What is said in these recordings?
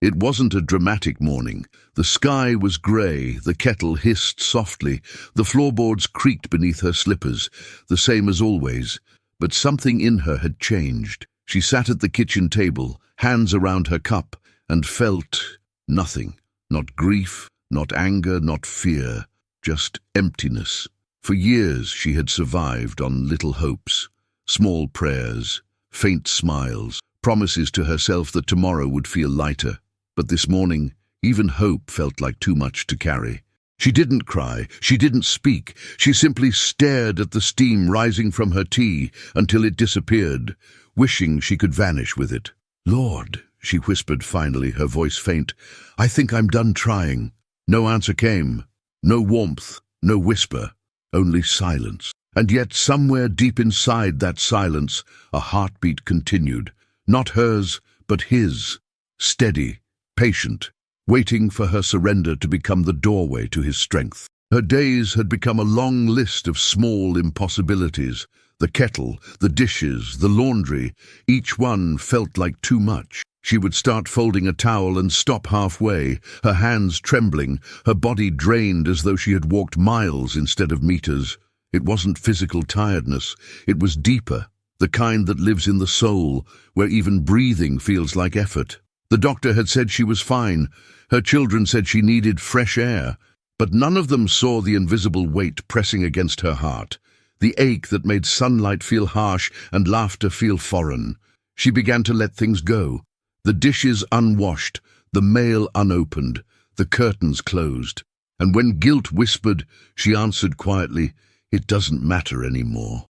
It wasn't a dramatic morning. The sky was grey, the kettle hissed softly, the floorboards creaked beneath her slippers, the same as always. But something in her had changed. She sat at the kitchen table, hands around her cup, and felt nothing. Not grief, not anger, not fear, just emptiness. For years she had survived on little hopes, small prayers, faint smiles, promises to herself that tomorrow would feel lighter. But this morning, even hope felt like too much to carry. She didn't cry, she didn't speak, she simply stared at the steam rising from her tea until it disappeared, wishing she could vanish with it. "Lord," she whispered finally, her voice faint, "I think I'm done trying." No answer came, no warmth, no whisper, only silence. And yet somewhere deep inside that silence, a heartbeat continued, not hers, but his, steady, patient, waiting for her surrender to become the doorway to his strength. Her days had become a long list of small impossibilities. The kettle, the dishes, the laundry, each one felt like too much. She would start folding a towel and stop halfway, her hands trembling, her body drained as though she had walked miles instead of meters. It wasn't physical tiredness, it was deeper, the kind that lives in the soul, where even breathing feels like effort. The doctor had said she was fine. Her children said she needed fresh air. But none of them saw the invisible weight pressing against her heart, the ache that made sunlight feel harsh and laughter feel foreign. She began to let things go. The dishes unwashed, the mail unopened, the curtains closed. And when guilt whispered, she answered quietly, "It doesn't matter anymore."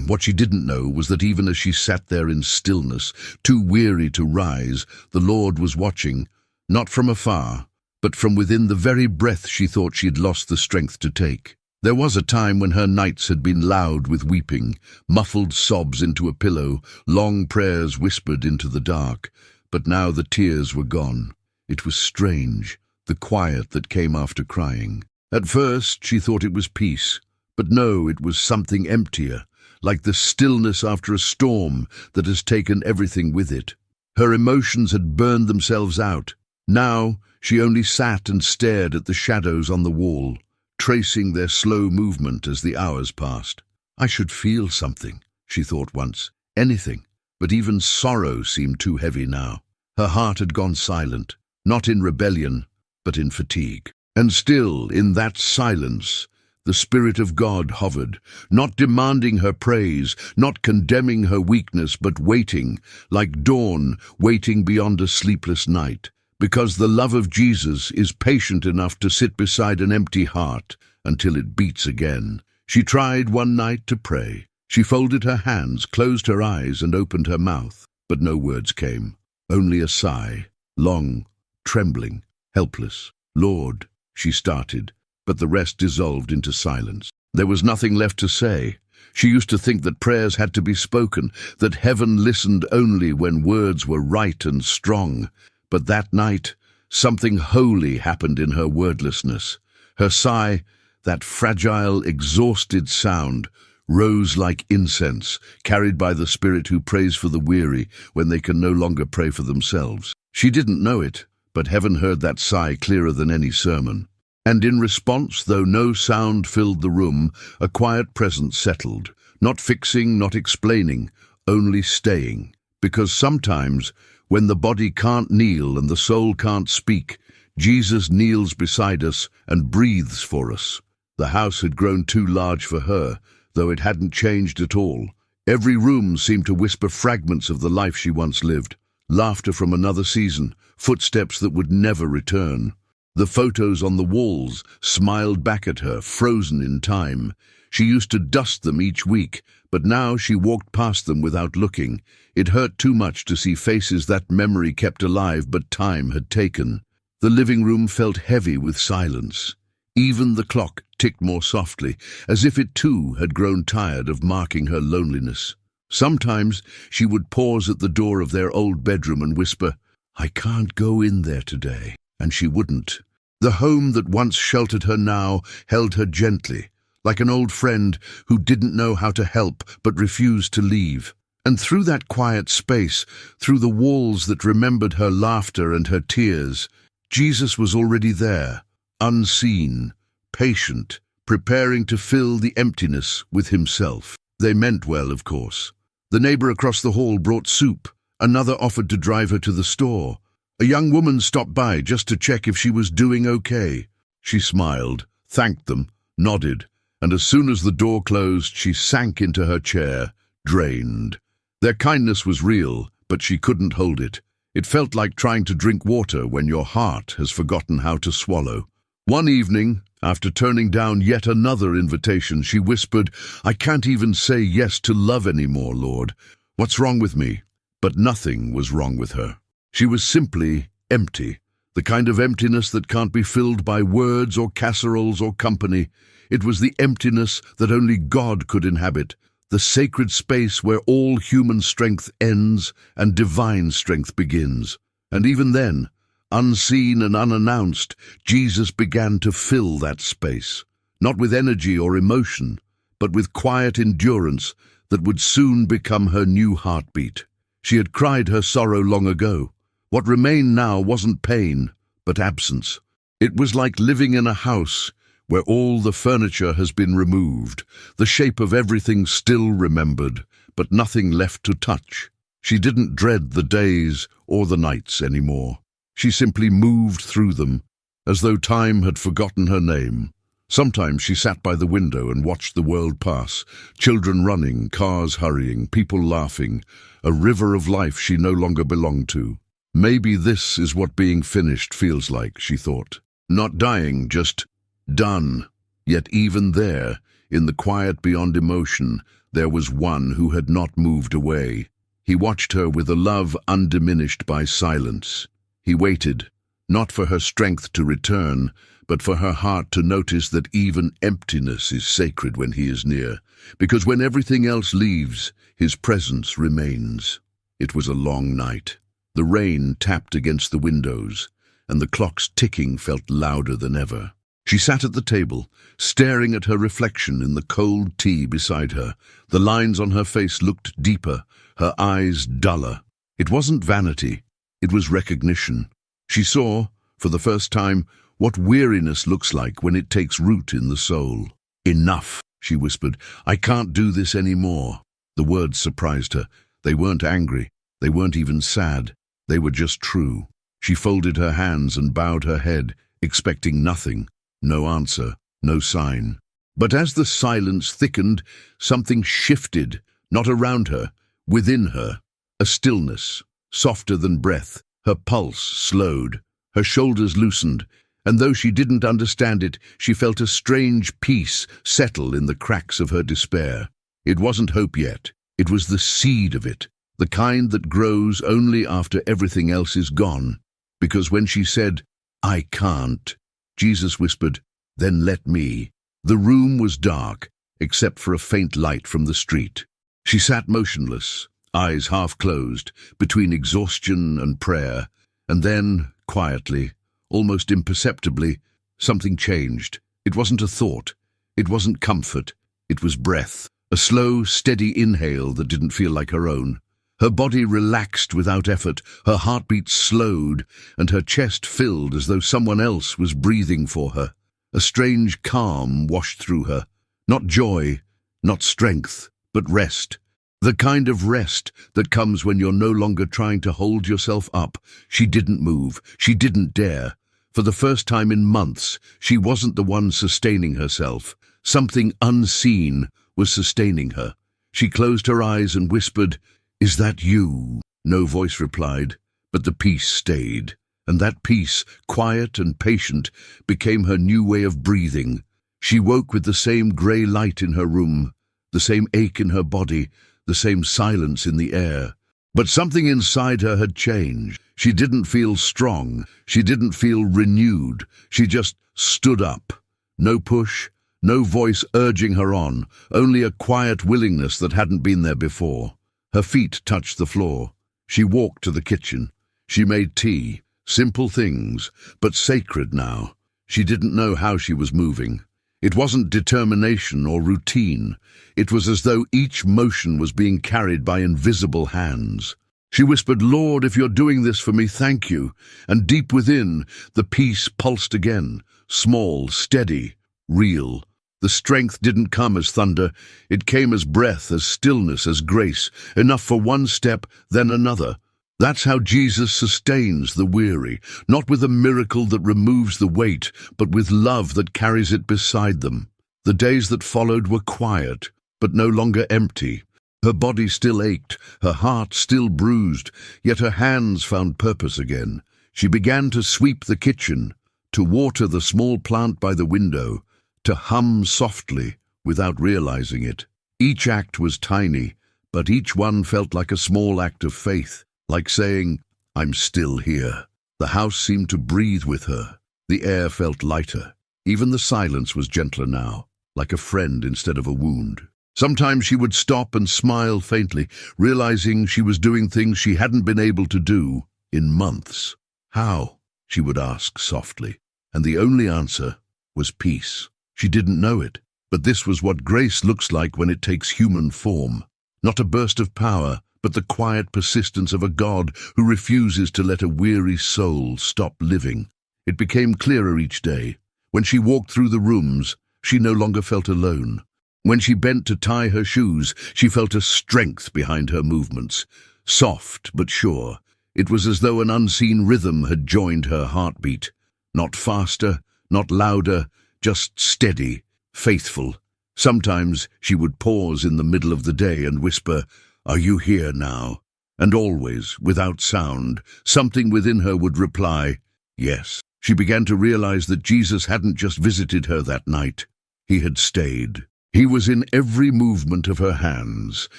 What she didn't know was that even as she sat there in stillness, too weary to rise, the Lord was watching, not from afar, but from within the very breath she thought she'd lost the strength to take. There was a time when her nights had been loud with weeping, muffled sobs into a pillow, long prayers whispered into the dark, but now the tears were gone. It was strange, the quiet that came after crying. At first she thought it was peace, but no, it was something emptier, like the stillness after a storm that has taken everything with it. Her emotions had burned themselves out. Now she only sat and stared at the shadows on the wall, tracing their slow movement as the hours passed. I should feel something, she thought once, anything, but even sorrow seemed too heavy now. Her heart had gone silent, not in rebellion, but in fatigue. And still, in that silence, the Spirit of God hovered, not demanding her praise, not condemning her weakness, but waiting, like dawn, waiting beyond a sleepless night. Because the love of Jesus is patient enough to sit beside an empty heart until it beats again. She tried one night to pray. She folded her hands, closed her eyes, and opened her mouth. But no words came, only a sigh, long, trembling, helpless. "Lord," she started, but the rest dissolved into silence. There was nothing left to say. She used to think that prayers had to be spoken, that heaven listened only when words were right and strong. But that night, something holy happened in her wordlessness. Her sigh, that fragile, exhausted sound, rose like incense, carried by the Spirit who prays for the weary when they can no longer pray for themselves. She didn't know it, but heaven heard that sigh clearer than any sermon. And in response, though no sound filled the room, a quiet presence settled, not fixing, not explaining, only staying. Because sometimes, when the body can't kneel and the soul can't speak, Jesus kneels beside us and breathes for us. The house had grown too large for her, though it hadn't changed at all. Every room seemed to whisper fragments of the life she once lived, laughter from another season, footsteps that would never return. The photos on the walls smiled back at her, frozen in time. She used to dust them each week, but now she walked past them without looking. It hurt too much to see faces that memory kept alive but time had taken. The living room felt heavy with silence. Even the clock ticked more softly, as if it too had grown tired of marking her loneliness. Sometimes she would pause at the door of their old bedroom and whisper, "I can't go in there today." And she wouldn't. The home that once sheltered her now held her gently, like an old friend who didn't know how to help but refused to leave. And through that quiet space, through the walls that remembered her laughter and her tears, Jesus was already there, unseen, patient, preparing to fill the emptiness with himself. They meant well, of course. The neighbor across the hall brought soup. Another offered to drive her to the store. A young woman stopped by just to check if she was doing okay. She smiled, thanked them, nodded, and as soon as the door closed, she sank into her chair, drained. Their kindness was real, but she couldn't hold it. It felt like trying to drink water when your heart has forgotten how to swallow. One evening, after turning down yet another invitation, she whispered, "I can't even say yes to love anymore, Lord. What's wrong with me?" But nothing was wrong with her. She was simply empty, the kind of emptiness that can't be filled by words or casseroles or company. It was the emptiness that only God could inhabit, the sacred space where all human strength ends and divine strength begins. And even then, unseen and unannounced, Jesus began to fill that space, not with energy or emotion, but with quiet endurance that would soon become her new heartbeat. She had cried her sorrow long ago. What remained now wasn't pain, but absence. It was like living in a house where all the furniture has been removed, the shape of everything still remembered, but nothing left to touch. She didn't dread the days or the nights anymore. She simply moved through them, as though time had forgotten her name. Sometimes she sat by the window and watched the world pass, children running, cars hurrying, people laughing, a river of life she no longer belonged to. Maybe this is what being finished feels like, she thought. Not dying, just done. Yet even there, in the quiet beyond emotion, there was one who had not moved away. He watched her with a love undiminished by silence. He waited, not for her strength to return, but for her heart to notice that even emptiness is sacred when he is near, because when everything else leaves, his presence remains. It was a long night. The rain tapped against the windows, and the clock's ticking felt louder than ever. She sat at the table, staring at her reflection in the cold tea beside her. The lines on her face looked deeper, her eyes duller. It wasn't vanity, it was recognition. She saw, for the first time, what weariness looks like when it takes root in the soul. "Enough," she whispered. "I can't do this anymore." The words surprised her. They weren't angry. They weren't even sad. They were just true. She folded her hands and bowed her head, expecting nothing, no answer, no sign. But as the silence thickened, something shifted, not around her, within her. A stillness, softer than breath. Her pulse slowed, her shoulders loosened, and though she didn't understand it, she felt a strange peace settle in the cracks of her despair. It wasn't hope yet. It was the seed of it, the kind that grows only after everything else is gone. Because when she said, "I can't," Jesus whispered, "Then let me." The room was dark, except for a faint light from the street. She sat motionless, eyes half closed, between exhaustion and prayer, and then, quietly, almost imperceptibly, something changed. It wasn't a thought, it wasn't comfort, it was breath, a slow, steady inhale that didn't feel like her own. Her body relaxed without effort, her heartbeat slowed, and her chest filled as though someone else was breathing for her. A strange calm washed through her, not joy, not strength, but rest. The kind of rest that comes when you're no longer trying to hold yourself up. She didn't move. She didn't dare. For the first time in months, she wasn't the one sustaining herself. Something unseen was sustaining her. She closed her eyes and whispered, "Is that you?" No voice replied, but the peace stayed. And that peace, quiet and patient, became her new way of breathing. She woke with the same grey light in her room, the same ache in her body, the same silence in the air. But something inside her had changed. She didn't feel strong. She didn't feel renewed. She just stood up. No push, no voice urging her on, only a quiet willingness that hadn't been there before. Her feet touched the floor. She walked to the kitchen. She made tea. Simple things, but sacred now. She didn't know how she was moving. It wasn't determination or routine. It was as though each motion was being carried by invisible hands. She whispered, "Lord, if you're doing this for me, thank you." And deep within, the peace pulsed again, small, steady, real. The strength didn't come as thunder. It came as breath, as stillness, as grace, enough for one step, then another. That's how Jesus sustains the weary, not with a miracle that removes the weight, but with love that carries it beside them. The days that followed were quiet, but no longer empty. Her body still ached, her heart still bruised, yet her hands found purpose again. She began to sweep the kitchen, to water the small plant by the window, to hum softly without realizing it. Each act was tiny, but each one felt like a small act of faith, like saying, "I'm still here." The house seemed to breathe with her. The air felt lighter. Even the silence was gentler now, like a friend instead of a wound. Sometimes she would stop and smile faintly, realizing she was doing things she hadn't been able to do in months. "How?" she would ask softly, and the only answer was peace. She didn't know it, but this was what grace looks like when it takes human form. Not a burst of power, but the quiet persistence of a God who refuses to let a weary soul stop living. It became clearer each day. When she walked through the rooms, she no longer felt alone. When she bent to tie her shoes, she felt a strength behind her movements, soft but sure. It was as though an unseen rhythm had joined her heartbeat. Not faster, not louder, just steady, faithful. Sometimes she would pause in the middle of the day and whisper, "Are you here now?" And always, without sound, something within her would reply, "Yes." She began to realize that Jesus hadn't just visited her that night. He had stayed. He was in every movement of her hands,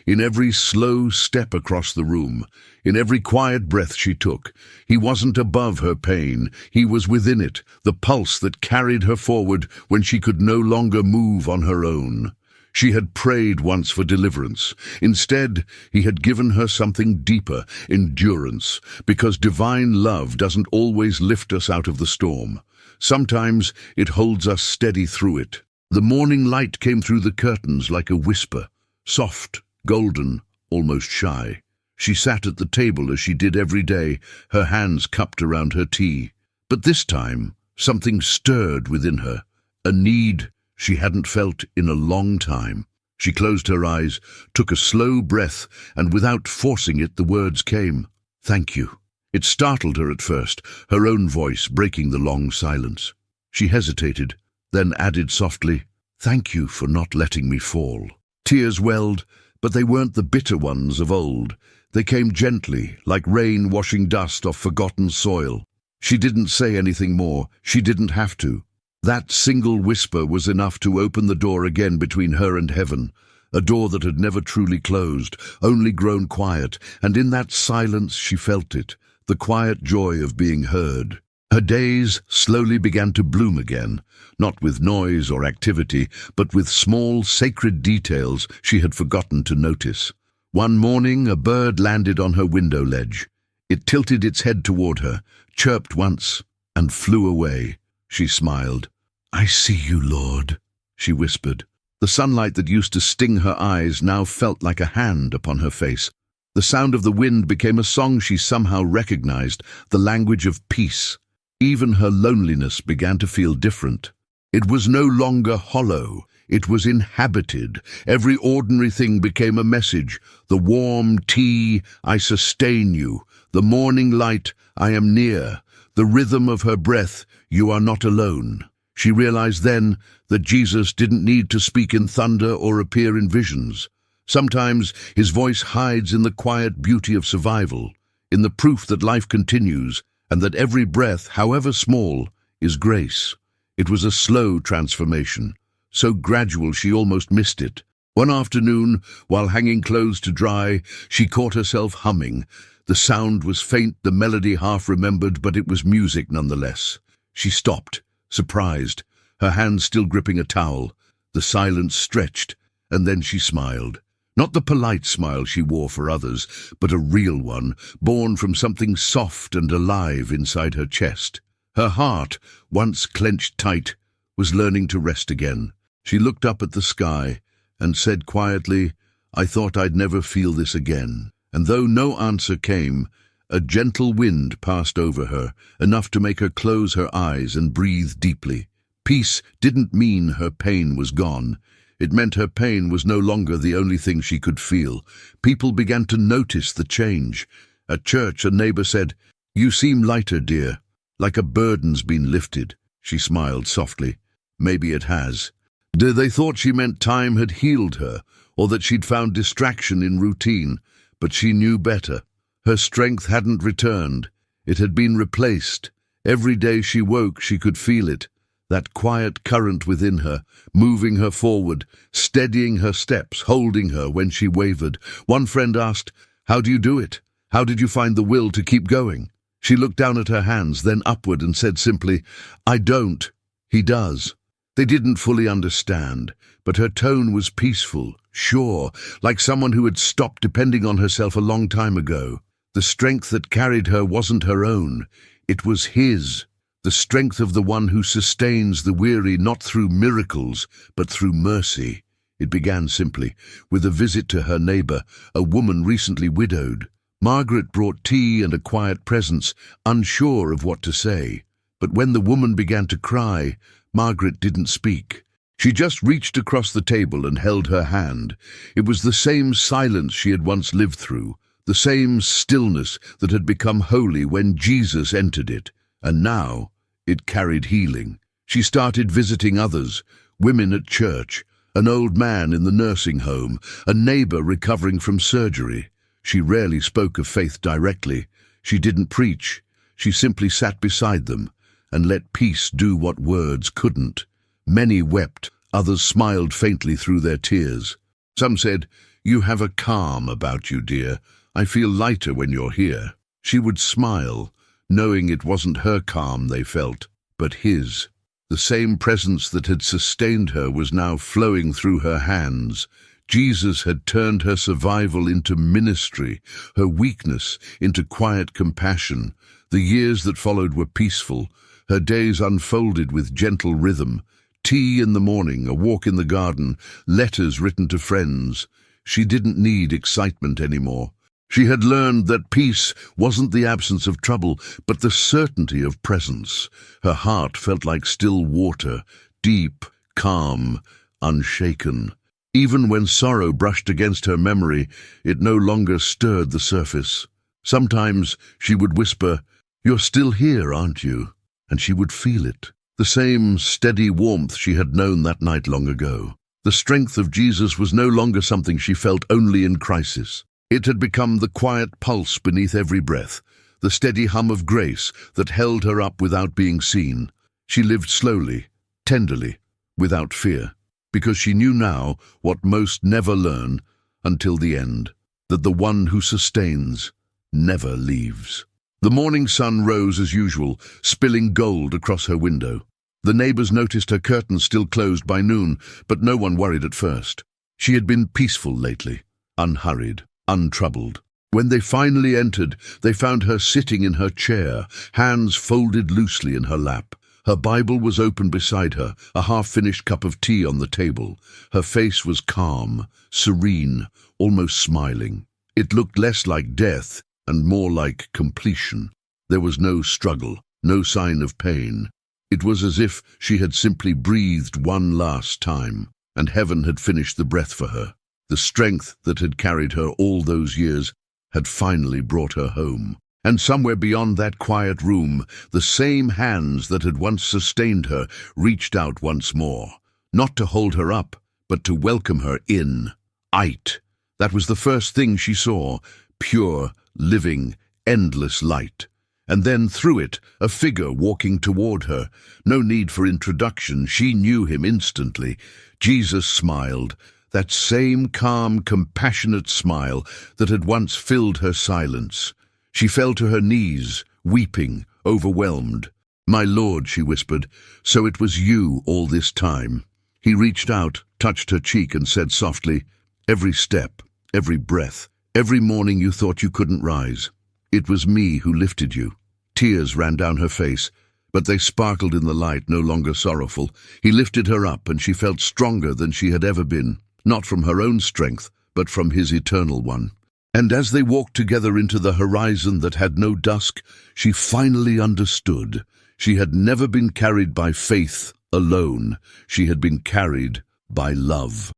in every slow step across the room, in every quiet breath she took. He wasn't above her pain. He was within it, the pulse that carried her forward when she could no longer move on her own. She had prayed once for deliverance. Instead, he had given her something deeper, endurance, because divine love doesn't always lift us out of the storm. Sometimes it holds us steady through it. The morning light came through the curtains like a whisper, soft, golden, almost shy. She sat at the table as she did every day, her hands cupped around her tea. But this time, something stirred within her, a need she hadn't felt in a long time. She closed her eyes, took a slow breath, and without forcing it, the words came, "Thank you." It startled her at first, her own voice breaking the long silence. She hesitated, then added softly, "Thank you for not letting me fall." Tears welled, but they weren't the bitter ones of old. They came gently, like rain washing dust off forgotten soil. She didn't say anything more. She didn't have to. That single whisper was enough to open the door again between her and heaven, a door that had never truly closed, only grown quiet, and in that silence she felt it, the quiet joy of being heard. Her days slowly began to bloom again, not with noise or activity, but with small, sacred details she had forgotten to notice. One morning, a bird landed on her window ledge. It tilted its head toward her, chirped once, and flew away. She smiled. "I see you, Lord," she whispered. The sunlight that used to sting her eyes now felt like a hand upon her face. The sound of the wind became a song she somehow recognized, the language of peace. Even her loneliness began to feel different. It was no longer hollow. It was inhabited. Every ordinary thing became a message. The warm tea, "I sustain you." The morning light, "I am near." The rhythm of her breath, "You are not alone." She realized then that Jesus didn't need to speak in thunder or appear in visions. Sometimes his voice hides in the quiet beauty of survival, in the proof that life continues, and that every breath, however small, is grace. It was a slow transformation, so gradual she almost missed it. One afternoon, while hanging clothes to dry, she caught herself humming. The sound was faint, the melody half-remembered, but it was music nonetheless. She stopped, surprised, her hands still gripping a towel. The silence stretched, and then she smiled. Not the polite smile she wore for others, but a real one, born from something soft and alive inside her chest. Her heart, once clenched tight, was learning to rest again. She looked up at the sky and said quietly, "I thought I'd never feel this again." And though no answer came, a gentle wind passed over her, enough to make her close her eyes and breathe deeply. Peace didn't mean her pain was gone. It meant her pain was no longer the only thing she could feel. People began to notice the change. At church, a neighbor said, "You seem lighter, dear, like a burden's been lifted." She smiled softly. Maybe it has. They thought she meant time had healed her, or that she'd found distraction in routine, but she knew better. Her strength hadn't returned. It had been replaced. Every day she woke, she could feel it. That quiet current within her, moving her forward, steadying her steps, holding her when she wavered. One friend asked, "How do you do it? How did you find the will to keep going?" She looked down at her hands, then upward, and said simply, "I don't. He does." They didn't fully understand, but her tone was peaceful, sure, like someone who had stopped depending on herself a long time ago. The strength that carried her wasn't her own. It was his. The strength of the one who sustains the weary not through miracles, but through mercy. It began simply, with a visit to her neighbor, a woman recently widowed. Margaret brought tea and a quiet presence, unsure of what to say. But when the woman began to cry, Margaret didn't speak. She just reached across the table and held her hand. It was the same silence she had once lived through, the same stillness that had become holy when Jesus entered it. And now it carried healing. She started visiting others, women at church, an old man in the nursing home, a neighbor recovering from surgery. She rarely spoke of faith directly. She didn't preach. She simply sat beside them and let peace do what words couldn't. Many wept, others smiled faintly through their tears. Some said, "You have a calm about you, dear. I feel lighter when you're here." She would smile, knowing it wasn't her calm they felt, but his. The same presence that had sustained her was now flowing through her hands. Jesus had turned her survival into ministry, her weakness into quiet compassion. The years that followed were peaceful. Her days unfolded with gentle rhythm. Tea in the morning, a walk in the garden, letters written to friends. She didn't need excitement anymore. She had learned that peace wasn't the absence of trouble, but the certainty of presence. Her heart felt like still water, deep, calm, unshaken. Even when sorrow brushed against her memory, it no longer stirred the surface. Sometimes she would whisper, "You're still here, aren't you?" And she would feel it. The same steady warmth she had known that night long ago. The strength of Jesus was no longer something she felt only in crisis. It had become the quiet pulse beneath every breath, the steady hum of grace that held her up without being seen. She lived slowly, tenderly, without fear, because she knew now what most never learn until the end, that the one who sustains never leaves. The morning sun rose as usual, spilling gold across her window. The neighbors noticed her curtains still closed by noon, but no one worried at first. She had been peaceful lately, unhurried, untroubled. When they finally entered, they found her sitting in her chair, hands folded loosely in her lap. Her Bible was open beside her, a half-finished cup of tea on the table. Her face was calm, serene, almost smiling. It looked less like death and more like completion. There was no struggle, no sign of pain. It was as if she had simply breathed one last time, and heaven had finished the breath for her. The strength that had carried her all those years had finally brought her home. And somewhere beyond that quiet room, the same hands that had once sustained her reached out once more, not to hold her up, but to welcome her in. Light. That was the first thing she saw, pure, living, endless light. And then through it, a figure walking toward her. No need for introduction, she knew him instantly. Jesus smiled, that same calm, compassionate smile that had once filled her silence. She fell to her knees, weeping, overwhelmed. "My Lord," she whispered, "so it was you all this time." He reached out, touched her cheek and said softly, "Every step, every breath, every morning you thought you couldn't rise. It was me who lifted you." Tears ran down her face, but they sparkled in the light, no longer sorrowful. He lifted her up, and she felt stronger than she had ever been, not from her own strength, but from his eternal one. And as they walked together into the horizon that had no dusk, she finally understood. She had never been carried by faith alone. She had been carried by love.